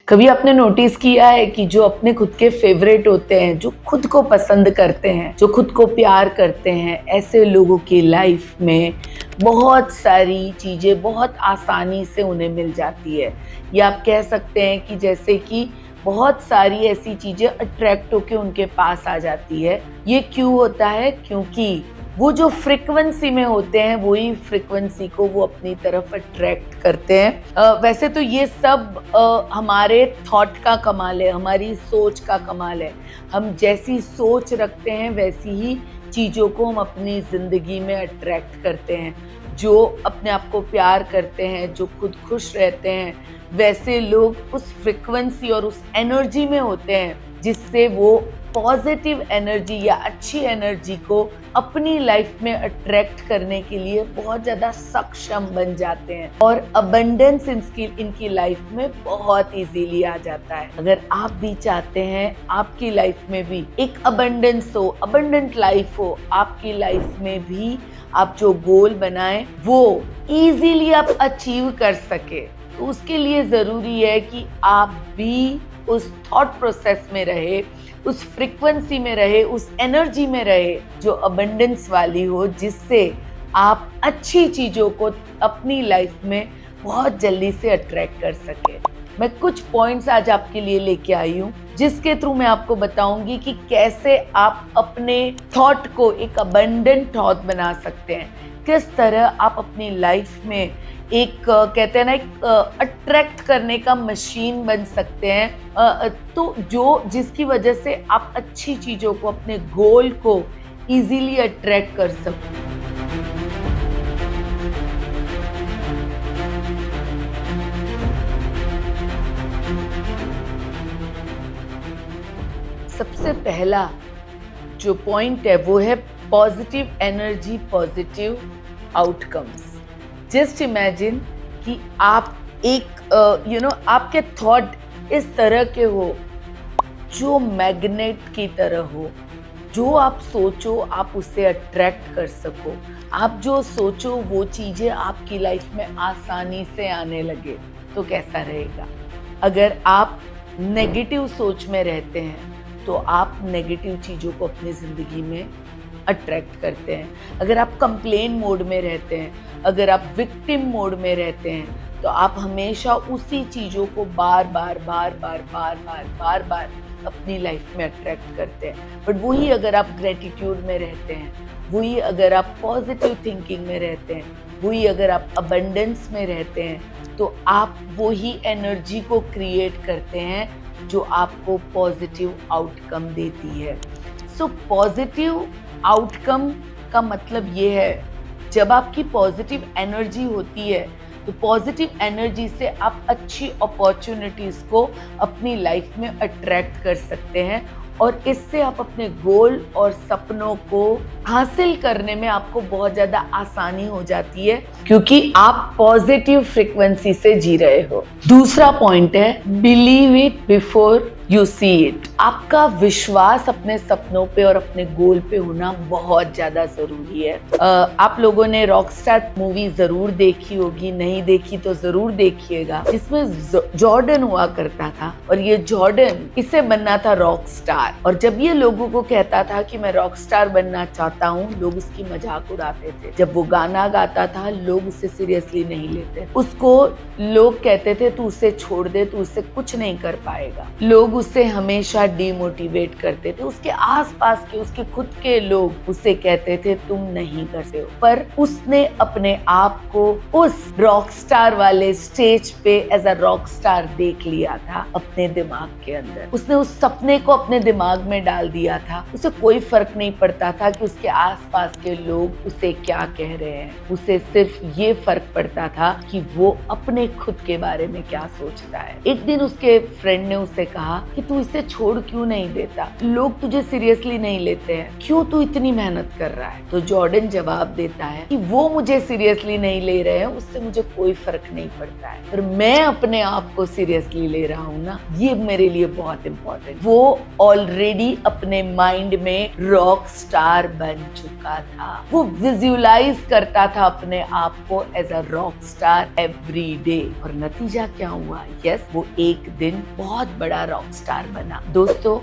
कभी आपने नोटिस किया है कि जो अपने खुद के फेवरेट होते हैं, जो खुद को पसंद करते हैं, जो खुद को प्यार करते हैं, ऐसे लोगों की लाइफ में बहुत सारी चीज़ें बहुत आसानी से उन्हें मिल जाती है। या आप कह सकते हैं कि जैसे कि बहुत सारी ऐसी चीज़ें अट्रैक्ट होके उनके पास आ जाती है। ये क्यों होता है? क्योंकि वो जो फ्रीक्वेंसी में होते हैं वही फ्रीक्वेंसी को वो अपनी तरफ अट्रैक्ट करते हैं। वैसे तो ये सब हमारे थॉट का कमाल है, हमारी सोच का कमाल है। हम जैसी सोच रखते हैं वैसी ही चीज़ों को हम अपनी ज़िंदगी में अट्रैक्ट करते हैं। जो अपने आप को प्यार करते हैं, जो खुद खुश रहते हैं, वैसे लोग उस फ्रीक्वेंसी और उस एनर्जी में होते हैं जिससे वो पॉजिटिव एनर्जी या अच्छी एनर्जी को अपनी लाइफ में अट्रैक्ट करने के लिए बहुत ज़्यादा सक्षम बन जाते हैं और अबंडेंस इनकी लाइफ में बहुत इजीली आ जाता है। अगर आप भी चाहते हैं आपकी लाइफ में भी एक अबंडेंस हो, अबंडेंट लाइफ हो, आपकी लाइफ में भी आप जो गोल बनाएं वो इजीली आप अचीव कर सके, तो उसके लिए ज़रूरी है कि आप भी उस थॉट प्रोसेस में रहे, उस फ्रीक्वेंसी में रहे, उस एनर्जी में रहे जो अबंडेंस वाली हो, जिससे आप अच्छी चीज़ों को अपनी लाइफ में बहुत जल्दी से अट्रैक्ट कर सके। मैं कुछ पॉइंट्स आज आपके लिए लेके आई हूँ जिसके थ्रू मैं आपको बताऊंगी कि कैसे आप अपने थॉट को एक अबंडेंट थॉट बना सकते हैं, किस तरह आप अपनी लाइफ में एक कहते हैं ना एक अट्रैक्ट करने का मशीन बन सकते हैं, तो जिसकी वजह से आप अच्छी चीज़ों को, अपने गोल को इजीली अट्रैक्ट कर सको। सबसे पहला जो पॉइंट है वो है positive energy, positive outcomes. Just imagine कि आप एक आपके थॉट इस तरह के हो जो मैग्नेट की तरह हो। जो आप सोचो आप उसे अट्रैक्ट कर सको। आप जो सोचो वो चीज़ें आपकी लाइफ में आसानी से आने लगे। तो कैसा रहेगा? अगर आप नेगेटिव सोच में रहते हैं तो आप नेगेटिव चीज़ों को अपनी ज़िंदगी में अट्रैक्ट करते हैं। अगर आप कंप्लेन मोड में रहते हैं, अगर आप विक्टिम मोड में रहते हैं, तो आप हमेशा उसी चीज़ों को बार बार अपनी लाइफ में अट्रैक्ट करते हैं। बट वही अगर आप ग्रेटिट्यूड में रहते हैं, वही अगर आप पॉजिटिव थिंकिंग में रहते हैं, वही अगर आप अबंडेंस में रहते हैं, तो आप वही एनर्जी को क्रिएट करते हैं जो आपको पॉजिटिव आउटकम देती है। सो पॉजिटिव आउटकम का मतलब ये है, जब आपकी पॉजिटिव एनर्जी होती है तो पॉजिटिव एनर्जी से आप अच्छी अपॉर्चुनिटीज़ को अपनी लाइफ में अट्रैक्ट कर सकते हैं और इससे आप अपने गोल और सपनों को हासिल करने में आपको बहुत ज़्यादा आसानी हो जाती है, क्योंकि आप पॉजिटिव फ्रीक्वेंसी से जी रहे हो। दूसरा पॉइंट है believe it before you see it. आपका विश्वास अपने सपनों पे और अपने गोल पे होना बहुत ज़्यादा ज़रूरी है। आप लोगों ने रॉकस्टार मूवी ज़रूर देखी होगी, नहीं देखी तो ज़रूर देखिएगा। इसमें जॉर्डन हुआ करता था और ये जॉर्डन, इसे बनना था रॉकस्टार, और जब ये लोगों को कहता था कि मैं रॉकस्टार बनना चाहता हूँ, लोग उसकी मजाक उड़ाते थे। जब वो गाना गाता था लोग उसे सीरियसली नहीं लेते। उसको लोग कहते थे तू उसे छोड़ दे, तू उससे कुछ नहीं कर पाएगा। लोग उसे हमेशा डीमोटिवेट करते थे। उसके आसपास के, उसके खुद के लोग उसे कहते थे तुम नहीं करते हो। पर उसने अपने आप को उस रॉकस्टार वाले स्टेज पे एज अ रॉकस्टार देख लिया था अपने दिमाग के अंदर। उसने उस सपने को अपने दिमाग में डाल दिया था। उसे कोई फर्क नहीं पड़ता था कि उसके आसपास के लोग उसे क्या कह रहे हैं। उसे सिर्फ ये फर्क पड़ता था कि वो अपने खुद के बारे में क्या सोचता है। एक दिन उसके फ्रेंड ने उसे कहा कि तू इसे छोड़ क्यों नहीं देता, लोग तुझे सीरियसली नहीं लेते हैं, क्यों तू इतनी मेहनत कर रहा है। तो जॉर्डन जवाब देता है कि वो मुझे सीरियसली नहीं ले रहे हैं, उससे मुझे कोई फर्क नहीं पड़ता है, पर मैं अपने आप को सीरियसली ले रहा हूँ ना, ये मेरे लिए बहुत इंपॉर्टेंट। वो ऑलरेडी अपने माइंड में रॉक स्टार बन चुका था, वो विजुअलाइज करता था अपने आप को as a rock star every day. और नतीजा क्या हुआ? यस, वो एक दिन बहुत बड़ा रॉक स्टार बना। दोस्तों,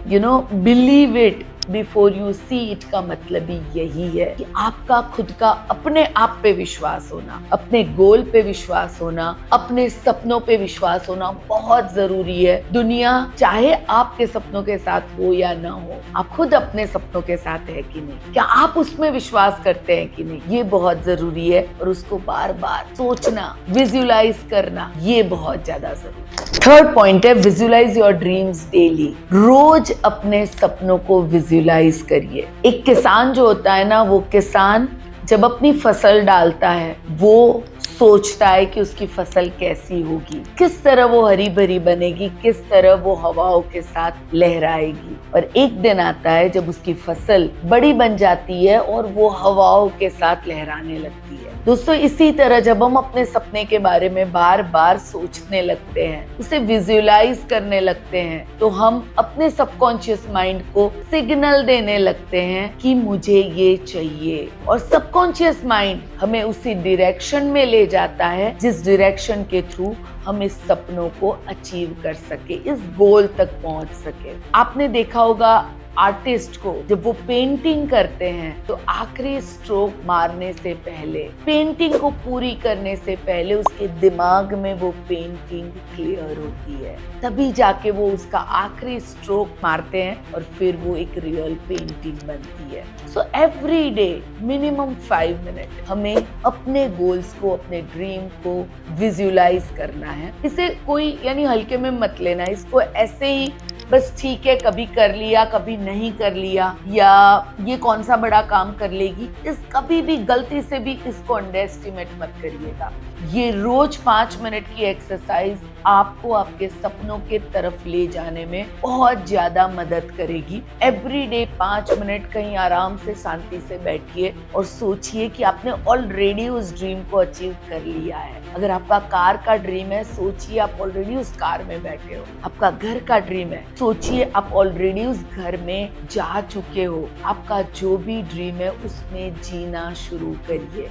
believe it before you see it का मतलब ही यही है कि आपका खुद का अपने आप पे विश्वास होना, अपने गोल पे विश्वास होना, अपने सपनों पे विश्वास होना बहुत जरूरी है। दुनिया चाहे आपके सपनों के साथ हो या ना हो, आप खुद अपने सपनों के साथ है कि नहीं, क्या आप उसमें विश्वास करते हैं कि नहीं, ये बहुत जरूरी है। और उसको बार बार सोचना, विजुअलाइज करना, ये बहुत ज्यादा जरूरी है। थर्ड पॉइंट है, विजुअलाइज योर ड्रीम्स डेली। रोज अपने सपनों को विजुअलाइज करिए। एक किसान जो होता है ना, वो किसान जब अपनी फसल डालता है, वो सोचता है कि उसकी फसल कैसी होगी, किस तरह वो हरी भरी बनेगी, किस तरह वो हवाओं के साथ लहराएगी। और एक दिन आता है जब उसकी फसल बड़ी बन जाती है और वो हवाओं के साथ लहराने लगती है। दोस्तों, इसी तरह जब हम अपने सपने के बारे में बार बार सोचने लगते हैं, उसे विजुअलाइज करने लगते हैं, तो हम अपने सबकॉन्शियस माइंड को सिग्नल देने लगते हैं कि मुझे ये चाहिए। और सबकॉन्शियस माइंड हमें उसी डायरेक्शन में ले जाता है जिस डायरेक्शन के थ्रू हम इस सपनों को अचीव कर सके, इस गोल तक पहुंच सके। आपने देखा होगा आर्टिस्ट को जब वो पेंटिंग करते हैं तो आखिरी स्ट्रोक मारने से पहले, पेंटिंग को पूरी करने से पहले उसके दिमाग में वो पेंटिंग क्लियर होती है, तभी जाके वो उसका आखिरी स्ट्रोक मारते हैं और फिर वो एक रियल पेंटिंग बनती है। सो एवरी डे मिनिमम 5 मिनट हमें अपने गोल्स को, अपने ड्रीम को विजुअलाइज करना है। इसे कोई हल्के में मत लेना, इसको ऐसे ही बस ठीक है, कभी कर लिया कभी नहीं कर लिया, या ये कौन सा बड़ा काम कर लेगी, इस कभी भी गलती से भी इसको अंडर एस्टिमेट मत करिएगा। ये रोज 5 मिनट की एक्सरसाइज आपको आपके सपनों के तरफ ले जाने में बहुत ज्यादा मदद करेगी। एवरी डे 5 मिनट कहीं आराम से शांति से बैठिए और सोचिए कि आपने ऑलरेडी उस ड्रीम को अचीव कर लिया है। अगर आपका कार का ड्रीम है, सोचिए आप ऑलरेडी उस कार में बैठे हो। आपका घर का ड्रीम है, सोचिए आप ऑलरेडी उस घर में जा चुके हो। आपका जो भी ड्रीम है उसमें जीना शुरू करिए।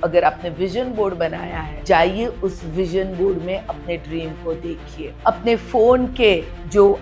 अगर आपने विजन बोर्ड बनाया है, जाइए उस विजन बोर्ड में अपने ड्रीम को देखिए। अपने फोन के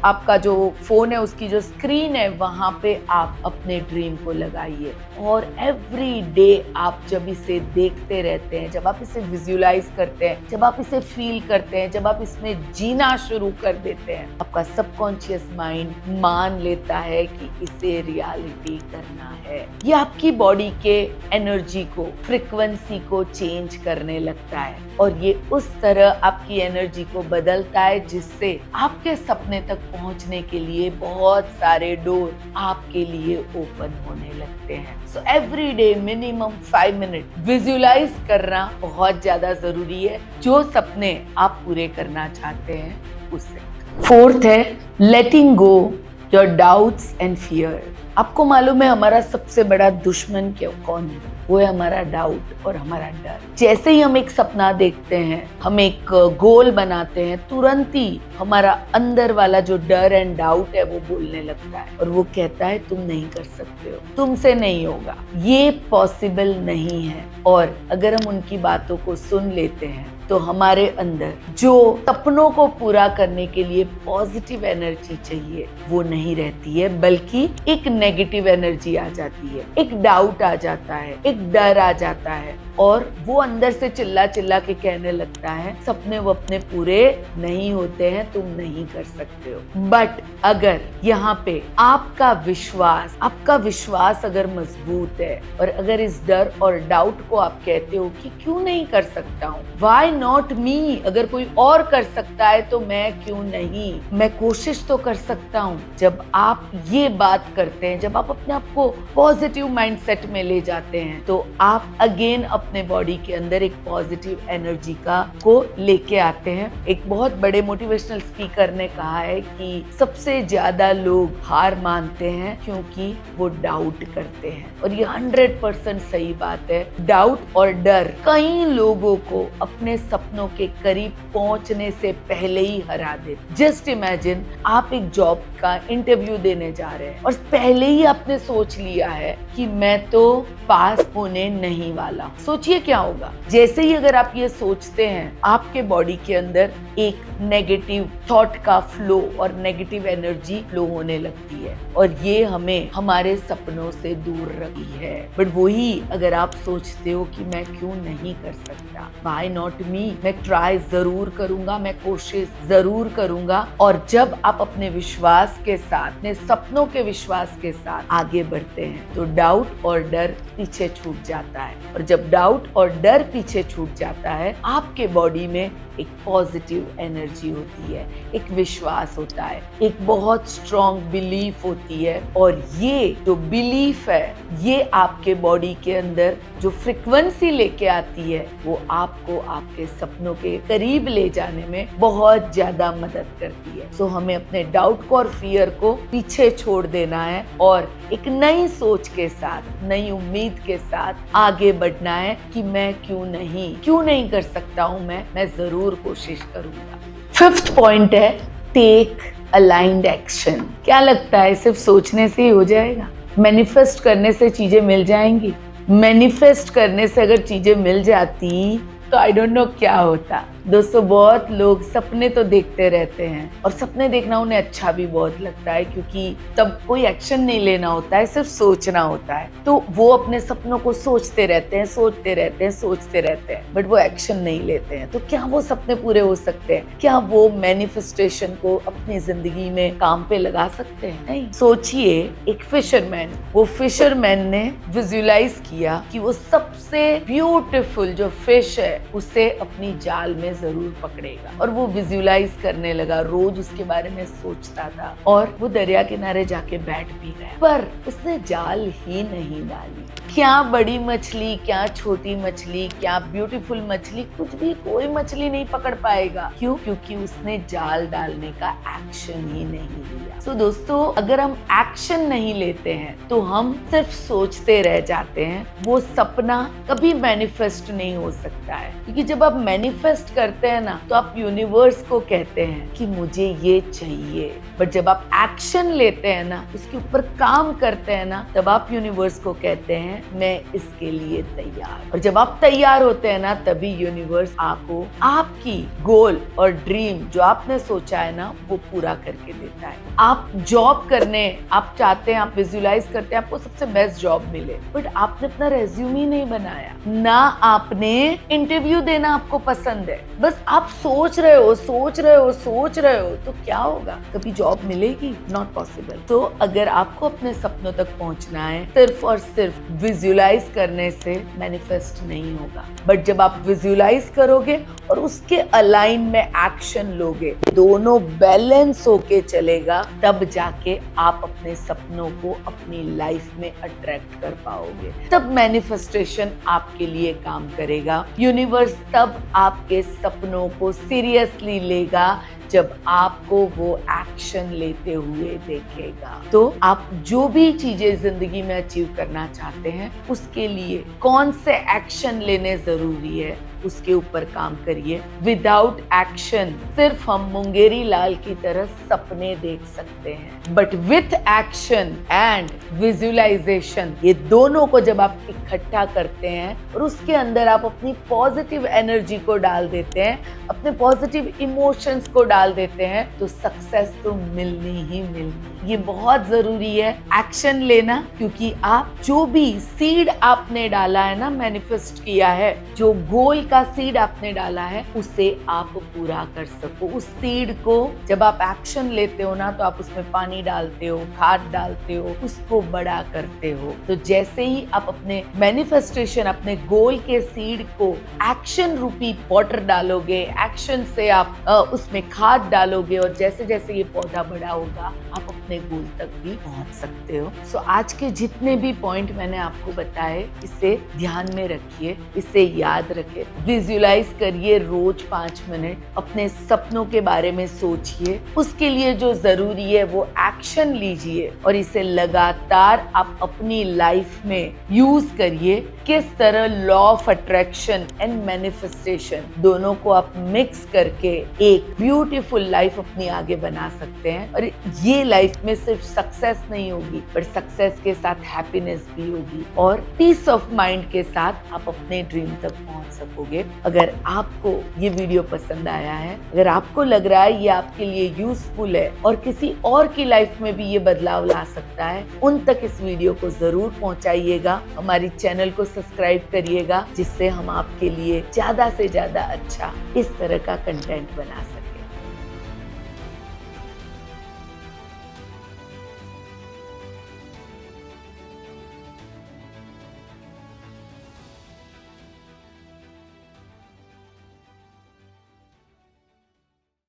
आपका जो फोन है उसकी जो स्क्रीन है, वहां पे आप अपने ड्रीम को लगाइए। और एवरी डे आप जब इसे देखते रहते हैं, जब आप इसे विजुअलाइज करते हैं, जब आप इसे फील करते हैं, जब आप इसमें जीना शुरू कर देते हैं, आपका सबकॉन्शियस माइंड मान लेता है कि इसे रियलिटी करना है। ये आपकी बॉडी के एनर्जी को, फ्रीक्वेंसी को चेंज करने लगता है और ये उस तरह आपकी एनर्जी को बदलता है जिससे आपके सपने तक पहुंचने के लिए बहुत सारे डोर आपके लिए ओपन होने लगते हैं। So every day minimum 5 minute visualise करना बहुत ज्यादा जरूरी है, जो सपने आप पूरे करना चाहते हैं उससे। फोर्थ है, letting go your doubts and fear. आपको मालूम है हमारा सबसे बड़ा दुश्मन कौन है? वो है हमारा डाउट और हमारा डर। जैसे ही हम एक सपना देखते हैं, हम एक गोल बनाते हैं, तुरंत ही हमारा अंदर वाला जो डर एंड डाउट है वो बोलने लगता है और वो कहता है तुम नहीं कर सकते हो, तुमसे नहीं होगा, ये पॉसिबल नहीं है। और अगर हम उनकी बातों को सुन लेते हैं तो हमारे अंदर जो सपनों को पूरा करने के लिए पॉजिटिव एनर्जी चाहिए वो नहीं रहती है, बल्कि एक नेगेटिव एनर्जी आ जाती है, एक डाउट आ जाता है, एक डर आ जाता है और वो अंदर से चिल्ला चिल्ला के कहने लगता है सपने वो अपने पूरे नहीं होते हैं, तुम नहीं कर सकते हो। बट अगर यहाँ पे आपका विश्वास अगर मजबूत है और अगर इस डर और डाउट को आप कहते हो कि क्यों नहीं कर सकता हूँ, व्हाई नॉट मी? अगर कोई और कर सकता है तो मैं क्यों नहीं? मैं कोशिश तो कर सकता हूँ। जब आप ये बात करते हैं, जब आप अपने आप को पॉजिटिव माइंडसेट में ले जाते हैं, तो आप अगेन अपने बॉडी के अंदर एक पॉजिटिव एनर्जी को लेके आते हैं। एक बहुत बड़े मोटिवेशनल स्पीकर ने कहा है कि सबसे ज्यादा लोग हार मानते हैं क्योंकि वो डाउट करते हैं, और ये 100% सही बात है। डाउट और डर कई लोगों को अपने सपनों के करीब पहुंचने से पहले ही हरा देते। जस्ट इमेजिन, आप एक जॉब का इंटरव्यू देने जा रहे हैं और पहले ही आपने सोच लिया है कि मैं तो पास होने नहीं वाला। सोचिए क्या होगा। जैसे ही अगर आप ये सोचते हैं, आपके बॉडी के अंदर एक नेगेटिव थॉट का फ्लो और नेगेटिव एनर्जी फ्लो होने लगती है, और ये हमें हमारे सपनों से दूर रखती है। बट वही अगर आप सोचते हो कि मैं क्यों नहीं कर सकता, व्हाई नॉट मी, मैं ट्राई जरूर करूंगा, मैं कोशिश जरूर करूंगा, और जब आप अपने विश्वास के साथ, अपने सपनों के विश्वास के साथ आगे बढ़ते हैं, तो डाउट और डर पीछे छूट जाता है। और जब डाउट और डर पीछे छूट जाता है, आपके बॉडी में एक पॉजिटिव एनर्जी होती है, एक विश्वास होता है, एक बहुत स्ट्रॉन्ग बिलीफ होती है, और ये जो बिलीफ है, ये आपके बॉडी के अंदर जो फ्रीक्वेंसी लेके आती है, वो आपको आपके सपनों के करीब ले जाने में बहुत ज्यादा मदद करती है। सो हमें अपने डाउट को और फियर को पीछे छोड़ देना है, और एक नई सोच के साथ, नई उम्मीद के साथ आगे बढ़ना है कि मैं क्यों नहीं कर सकता हूँ, मैं जरूर कोशिश करूंगा। 5th पॉइंट है, टेक अलाइंड एक्शन। क्या लगता है, सिर्फ सोचने से ही हो जाएगा? मैनिफेस्ट करने से चीजें मिल जाएंगी? मैनिफेस्ट करने से अगर चीजें मिल जाती तो आई डोंट नो क्या होता। दोस्तों, बहुत लोग सपने तो देखते रहते हैं, और सपने देखना उन्हें अच्छा भी बहुत लगता है, क्योंकि तब कोई एक्शन नहीं लेना होता है, सिर्फ सोचना होता है। तो वो अपने सपनों को सोचते रहते हैं, बट वो एक्शन नहीं लेते हैं। तो क्या वो सपने पूरे हो सकते हैं? क्या वो मैनिफेस्टेशन को अपनी जिंदगी में काम पे लगा सकते हैं? नहीं। सोचिए, एक फिशरमैन, वो फिशरमैन ने विजुअलाइज किया कि वो सबसे ब्यूटीफुल जो फिश है उसे अपनी जाल में जरूर पकड़ेगा, और वो विजुअलाइज करने लगा, रोज उसके बारे में सोचता था, और वो दरिया किनारे जाके बैठ भी गया, पर उसने जाल ही नहीं डाली। क्या बड़ी मछली, क्या छोटी मछली, क्या ब्यूटीफुल मछली, कुछ भी, कोई मछली नहीं पकड़ पाएगा। क्यों? क्योंकि उसने जाल डालने का एक्शन ही नहीं लिया। तो दोस्तों, अगर हम एक्शन नहीं लेते हैं तो हम सिर्फ सोचते रह जाते हैं, वो सपना कभी मैनिफेस्ट नहीं हो सकता है। क्योंकि जब आप मैनिफेस्ट करते हैं ना, तो आप यूनिवर्स को कहते हैं कि मुझे ये चाहिए, बट जब आप एक्शन लेते हैं ना, उसके ऊपर काम करते हैं ना, तब आप यूनिवर्स को कहते हैं मैं इसके लिए तैयार। और जब आप तैयार होते हैं ना, तभी यूनिवर्स आपको आपकी गोल और ड्रीम जो आपने सोचा है ना, वो पूरा करके देता है। आप जॉब करने आप चाहते हैं, आप विजुअलाइज करते हैं आपको सबसे बेस्ट जॉब मिले, बट आपने अपना रेज्यूमे नहीं बनाया ना, आपने इंटरव्यू देना आपको पसंद है, बस आप सोच रहे हो, तो क्या होगा? कभी जॉब मिलेगी? Not possible. तो अगर आपको अपने सपनों तक पहुंचना है, सिर्फ और सिर्फ विजुअलाइज करने से मैनिफेस्ट नहीं होगा, बट जब आप विजुअलाइज करोगे और उसके अलाइन में एक्शन लोगे, दोनों बैलेंस होके चलेगा, तब जाके आप अपने सपनों को अपनी लाइफ में अट्रैक्ट कर पाओगे। तब मैनिफेस्टेशन आपके लिए काम करेगा। यूनिवर्स तब आपके सपनों को सीरियसली लेगा जब आपको वो एक्शन लेते हुए देखेगा। तो आप जो भी चीजें जिंदगी में अचीव करना चाहते हैं, उसके लिए कौन से एक्शन लेने जरूरी है, उसके ऊपर काम करिए। विदाउट एक्शन सिर्फ हम मुंगेरी लाल की तरह सपने देख सकते हैं, but with action and visualisation, ये दोनों को जब आप इकट्ठा करते हैं और उसके अंदर आप अपनी पॉजिटिव एनर्जी को डाल देते हैं, अपने पॉजिटिव इमोशंस को डाल डाल देते हैं तो सक्सेस तो मिलनी ही मिलनी। ये बहुत जरूरी है एक्शन लेना, क्योंकि आप जो भी सीड आपने डाला है ना, मैनिफेस्ट किया है, जो गोल का सीड आपने डाला है उसे आप पूरा कर सको। उस सीड को जब आप एक्शन लेते हो ना, तो आप उसमें पानी डालते हो, खाद डालते हो, उसको बड़ा करते हो। तो जैसे ही आप अपने मैनिफेस्टेशन, अपने गोल के सीड को एक्शन रूपी वाटर डालोगे, एक्शन से आप उसमें खाद डालोगे, और जैसे जैसे ये पौधा बड़ा होगा आप अपने गोल तक भी पहुंच सकते हो। सो आज के जितने भी पॉइंट मैंने आपको बताए, इसे ध्यान में रखिए, इसे याद रखिए, विजुअलाइज करिए रोज 5 मिनट, अपने सपनों के बारे में सोचिए, उसके लिए जो जरूरी है वो एक्शन लीजिए, और इसे लगातार आप अपनी लाइफ में यूज करिए। किस तरह law of attraction and manifestation दोनों को आप मिक्स करके एक ब्यूटीफुल लाइफ अपनी आगे बना सकते हैं। और ये लाइफ में सिर्फ सक्सेस नहीं होगी, पर सक्सेस के साथ हैप्पीनेस भी होगी, और पीस ऑफ माइंड के साथ आप अपने ड्रीम तक पहुंच सकोगे। अगर आपको ये वीडियो पसंद आया है, अगर आपको लग रहा है ये आपके लिए यूजफुल है और किसी और की लाइफ में भी ये बदलाव ला सकता है, उन तक इस वीडियो को जरूर पहुंचाइएगा। हमारी चैनल को सब्सक्राइब करिएगा, जिससे हम आपके लिए ज्यादा से ज्यादा अच्छा इस तरह का कंटेंट बना सकें।